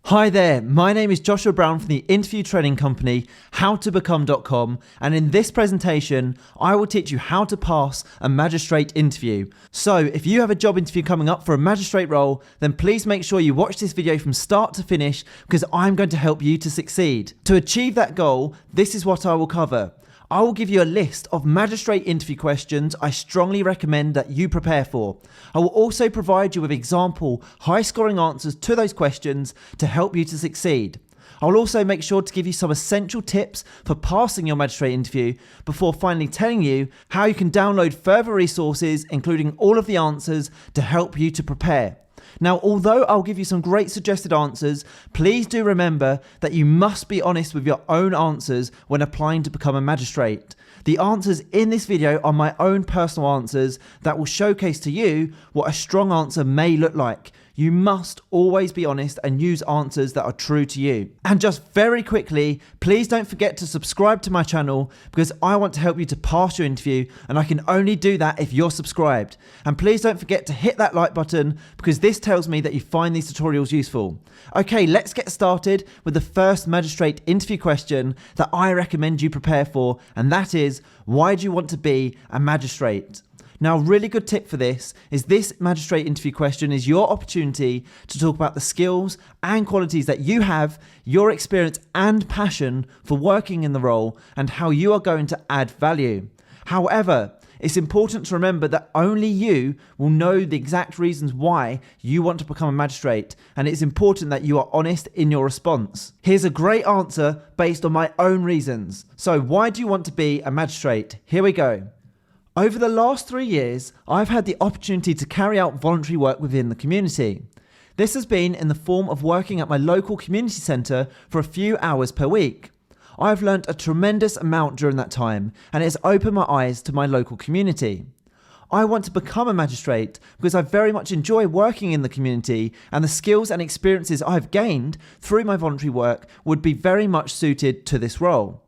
Hi there, my name is Joshua Brown from the interview training company howtobecome.com, and in this presentation I will teach you how to pass a magistrate interview. So if you have a job interview coming up for a magistrate role, then please make sure you watch this video from start to finish because I'm going to help you to succeed. To achieve that goal, this is what I will cover. I will give you a list of magistrate interview questions I strongly recommend that you prepare for. I will also provide you with example high-scoring answers to those questions to help you to succeed. I will also make sure to give you some essential tips for passing your magistrate interview before finally telling you how you can download further resources, including all of the answers to help you to prepare. Now, although I'll give you some great suggested answers, please do remember that you must be honest with your own answers when applying to become a magistrate. The answers in this video are my own personal answers that will showcase to you what a strong answer may look like. You must always be honest and use answers that are true to you. And just very quickly, please don't forget to subscribe to my channel because I want to help you to pass your interview, and I can only do that if you're subscribed. And please don't forget to hit that like button because this tells me that you find these tutorials useful. Okay, let's get started with the first magistrate interview question that I recommend you prepare for, and that is, why do you want to be a magistrate? Now, a really good tip for this magistrate interview question is your opportunity to talk about the skills and qualities that you have, your experience and passion for working in the role, and how you are going to add value. However, it's important to remember that only you will know the exact reasons why you want to become a magistrate, and it's important that you are honest in your response. Here's a great answer based on my own reasons. So, why do you want to be a magistrate? Here we go. Over the last 3 years, I've had the opportunity to carry out voluntary work within the community. This has been in the form of working at my local community centre for a few hours per week. I've learnt a tremendous amount during that time, and it has opened my eyes to my local community. I want to become a magistrate because I very much enjoy working in the community, and the skills and experiences I've gained through my voluntary work would be very much suited to this role.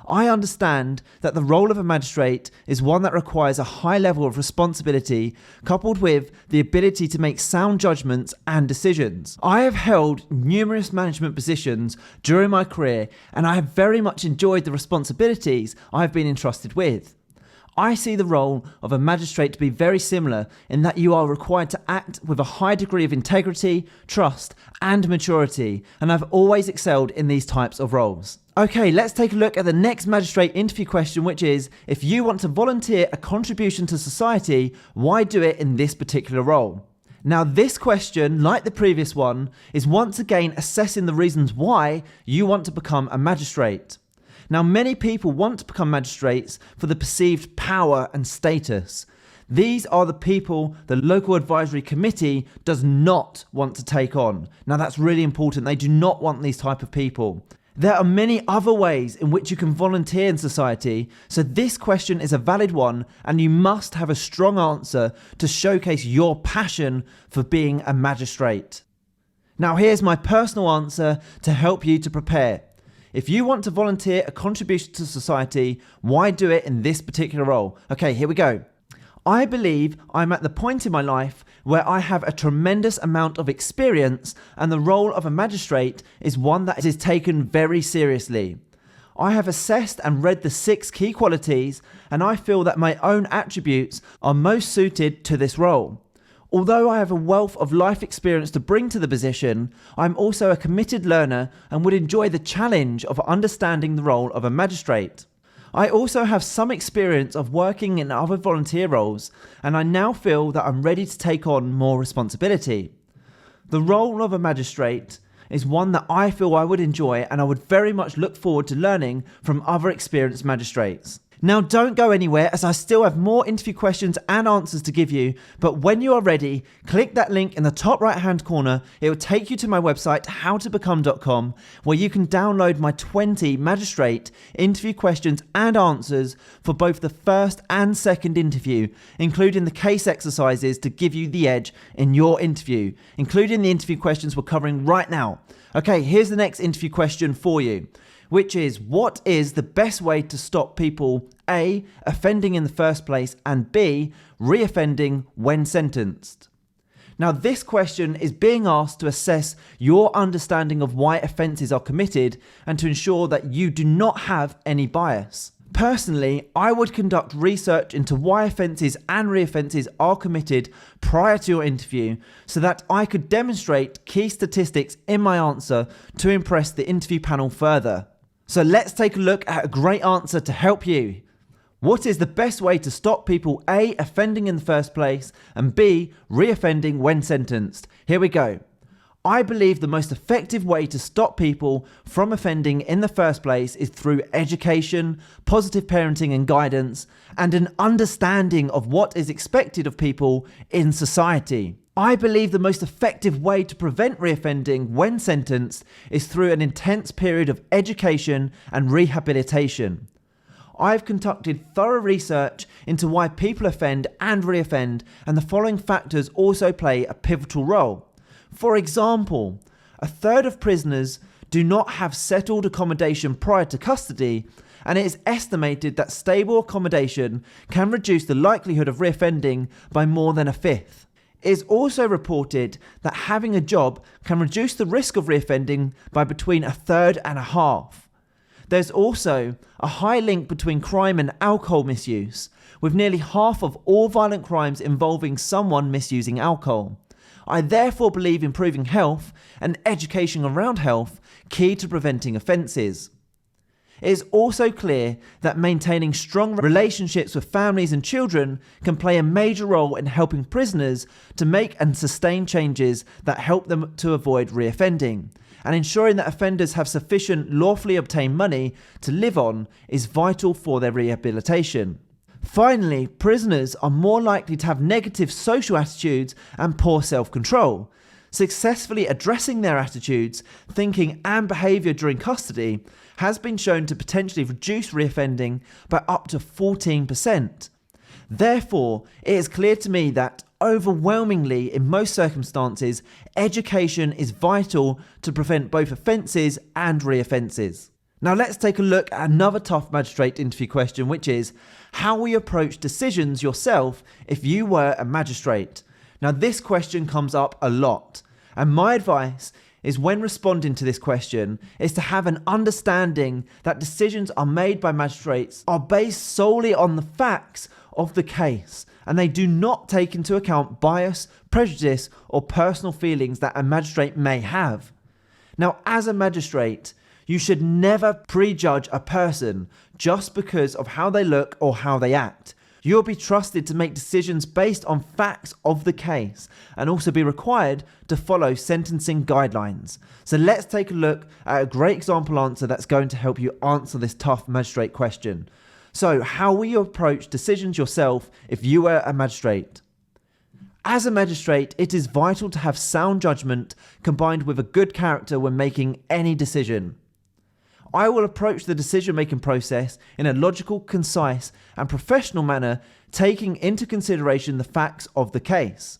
I understand that the role of a magistrate is one that requires a high level of responsibility coupled with the ability to make sound judgments and decisions. I have held numerous management positions during my career, and I have very much enjoyed the responsibilities I have been entrusted with. I see the role of a magistrate to be very similar in that you are required to act with a high degree of integrity, trust, and maturity, and I've always excelled in these types of roles. Okay, let's take a look at the next magistrate interview question, which is, if you want to volunteer a contribution to society, why do it in this particular role? Now, this question, like the previous one, is once again assessing the reasons why you want to become a magistrate. Now, many people want to become magistrates for the perceived power and status. These are the people the local advisory committee does not want to take on. Now, that's really important. They do not want these type of people. There are many other ways in which you can volunteer in society, so this question is a valid one, and you must have a strong answer to showcase your passion for being a magistrate. Now, here's my personal answer to help you to prepare. If you want to volunteer a contribution to society, why do it in this particular role? Okay, here we go. I believe I'm at the point in my life where I have a tremendous amount of experience, and the role of a magistrate is one that is taken very seriously. I have assessed and read the 6 key qualities, and I feel that my own attributes are most suited to this role. Although I have a wealth of life experience to bring to the position, I'm also a committed learner and would enjoy the challenge of understanding the role of a magistrate. I also have some experience of working in other volunteer roles, and I now feel that I'm ready to take on more responsibility. The role of a magistrate is one that I feel I would enjoy, and I would very much look forward to learning from other experienced magistrates. Now, don't go anywhere as I still have more interview questions and answers to give you, but when you are ready, click that link in the top right hand corner. It will take you to my website howtobecome.com, where you can download my 20 magistrate interview questions and answers for both the first and second interview, including the case exercises to give you the edge in your interview, including the interview questions we're covering right now. Okay, here's the next interview question for you, which is, what is the best way to stop people A, offending in the first place, and B, re-offending when sentenced? Now, this question is being asked to assess your understanding of why offences are committed and to ensure that you do not have any bias. Personally, I would conduct research into why offences and reoffences are committed prior to your interview so that I could demonstrate key statistics in my answer to impress the interview panel further. So let's take a look at a great answer to help you. What is the best way to stop people A, offending in the first place, and B, reoffending when sentenced? Here we go. I believe the most effective way to stop people from offending in the first place is through education, positive parenting and guidance, and an understanding of what is expected of people in society. I believe the most effective way to prevent reoffending when sentenced is through an intense period of education and rehabilitation. I've conducted thorough research into why people offend and reoffend, and the following factors also play a pivotal role. For example, a third of prisoners do not have settled accommodation prior to custody, and it is estimated that stable accommodation can reduce the likelihood of reoffending by more than a fifth. It is also reported that having a job can reduce the risk of reoffending by between a third and a half. There's also a high link between crime and alcohol misuse, with nearly half of all violent crimes involving someone misusing alcohol. I therefore believe improving health and education around health key to preventing offences. It is also clear that maintaining strong relationships with families and children can play a major role in helping prisoners to make and sustain changes that help them to avoid reoffending. And ensuring that offenders have sufficient lawfully obtained money to live on is vital for their rehabilitation. Finally, prisoners are more likely to have negative social attitudes and poor self-control. Successfully addressing their attitudes, thinking and behaviour during custody has been shown to potentially reduce reoffending by up to 14%. Therefore, it is clear to me that overwhelmingly, in most circumstances, education is vital to prevent both offences and reoffences. Now let's take a look at another tough magistrate interview question, which is, how will you approach decisions yourself if you were a magistrate? Now this question comes up a lot, and my advice is when responding to this question is to have an understanding that decisions are made by magistrates are based solely on the facts of the case, and they do not take into account bias, prejudice, or personal feelings that a magistrate may have. Now, as a magistrate, you should never prejudge a person just because of how they look or how they act. You'll be trusted to make decisions based on facts of the case and also be required to follow sentencing guidelines. So let's take a look at a great example answer that's going to help you answer this tough magistrate question. So, how will you approach decisions yourself if you were a magistrate? As a magistrate, it is vital to have sound judgment combined with a good character when making any decision. I will approach the decision-making process in a logical, concise, and professional manner, taking into consideration the facts of the case.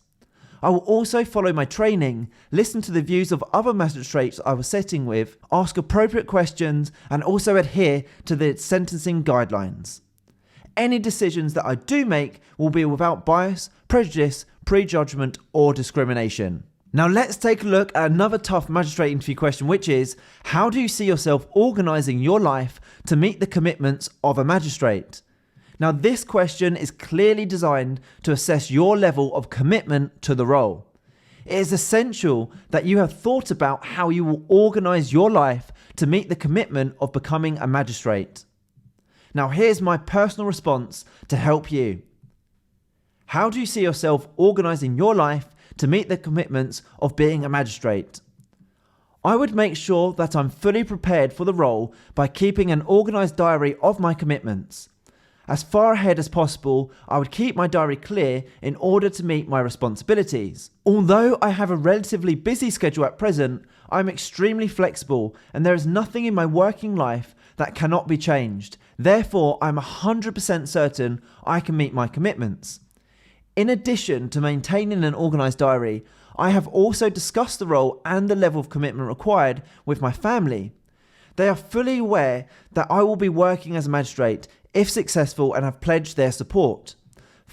I will also follow my training, listen to the views of other magistrates I was sitting with, ask appropriate questions, and also adhere to the sentencing guidelines. Any decisions that I do make will be without bias, prejudice, prejudgment, or discrimination. Now let's take a look at another tough magistrate interview question, which is, how do you see yourself organising your life to meet the commitments of a magistrate? Now this question is clearly designed to assess your level of commitment to the role. It is essential that you have thought about how you will organise your life to meet the commitment of becoming a magistrate. Now here's my personal response to help you. How do you see yourself organising your life to meet the commitments of being a magistrate? I would make sure that I'm fully prepared for the role by keeping an organised diary of my commitments. As far ahead as possible, I would keep my diary clear in order to meet my responsibilities. Although I have a relatively busy schedule at present, I am extremely flexible and there is nothing in my working life that cannot be changed. Therefore, I'm 100% certain I can meet my commitments. In addition to maintaining an organised diary, I have also discussed the role and the level of commitment required with my family. They are fully aware that I will be working as a magistrate if successful and have pledged their support.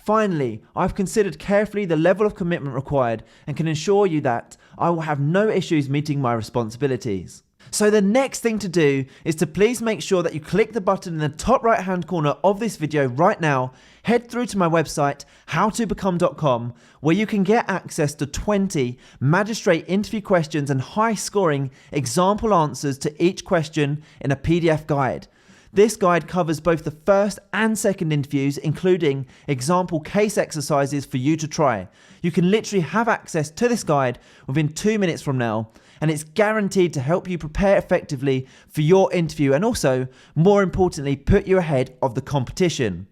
Finally, I've considered carefully the level of commitment required and can assure you that I will have no issues meeting my responsibilities. So the next thing to do is to please make sure that you click the button in the top right hand corner of this video right now, head through to my website howtobecome.com, where you can get access to 20 magistrate interview questions and high scoring example answers to each question in a PDF guide. This guide covers both the first and second interviews, including example case exercises for you to try. You can literally have access to this guide within 2 minutes from now, and it's guaranteed to help you prepare effectively for your interview and also, more importantly, put you ahead of the competition.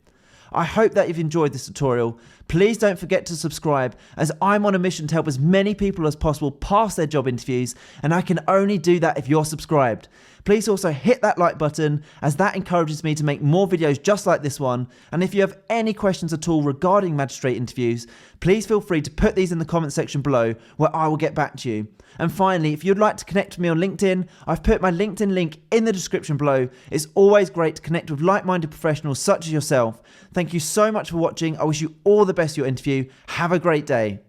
I hope that you've enjoyed this tutorial. Please don't forget to subscribe, as I'm on a mission to help as many people as possible pass their job interviews, and I can only do that if you're subscribed. Please also hit that like button, as that encourages me to make more videos just like this one. And if you have any questions at all regarding magistrate interviews, please feel free to put these in the comment section below, where I will get back to you. And finally, if you'd like to connect with me on LinkedIn, I've put my LinkedIn link in the description below. It's always great to connect with like-minded professionals such as yourself. Thank you so much for watching. I wish you all the best for your interview. Have a great day.